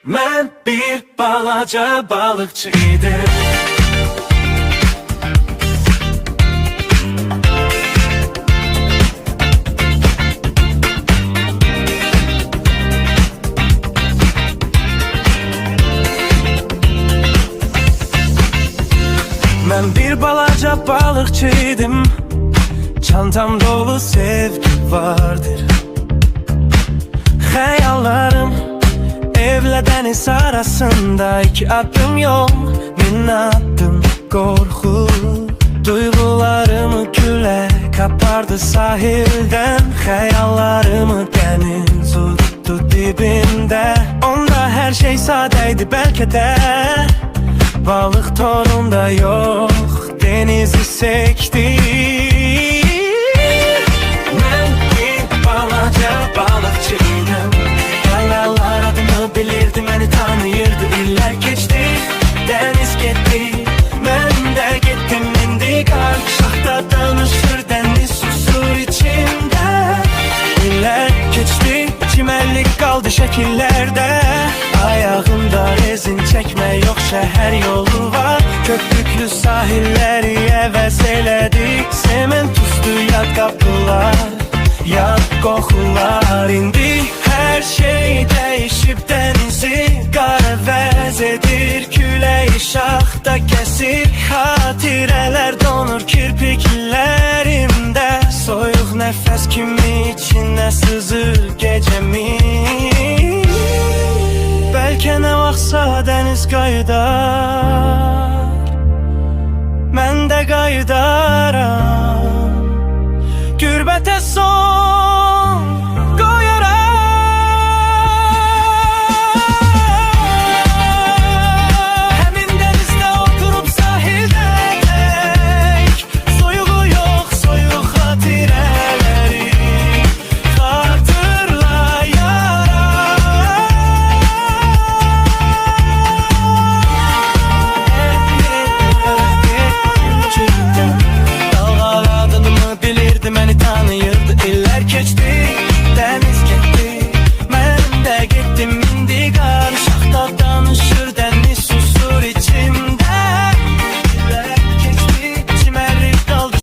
Ben bir balaca balıkçıydım. Ben bir balaca balıkçıydım. Çantam dolu sevgi vardır. Hayallarım evle deniz arasında, iki adım yol, bin adım korku. Duygularımı küle kapardı sahilden, hayallarımı deniz tuttu dibinde. Onda her şey sadeydi belki de, balık torunda yok, denizi sekti. Ben bir balaca balıkçıydım. Yayalar adımı bilirdi, beni tanıyırdı. İller geçti, deniz gitti, ben de gittim indi. Kalp şahta danışır, deniz susur içimde. İller geçti, çimenlik kaldı şekillerde. Ayağımda rezin çekme yok, şehir yolu var. Köpüklü sahilleri heves eyledik. Sement üstü yat kapılar, yat kokular indi. Her şey değişip denizi garevez edir. Küleyi şahta kesir, hatireler donur kirpiklerimde. Soyuq nefes kimi içine sızır gecemi. Belki ne vaxtsa deniz qayıdar, mən də qayıdaram. Gürbətə son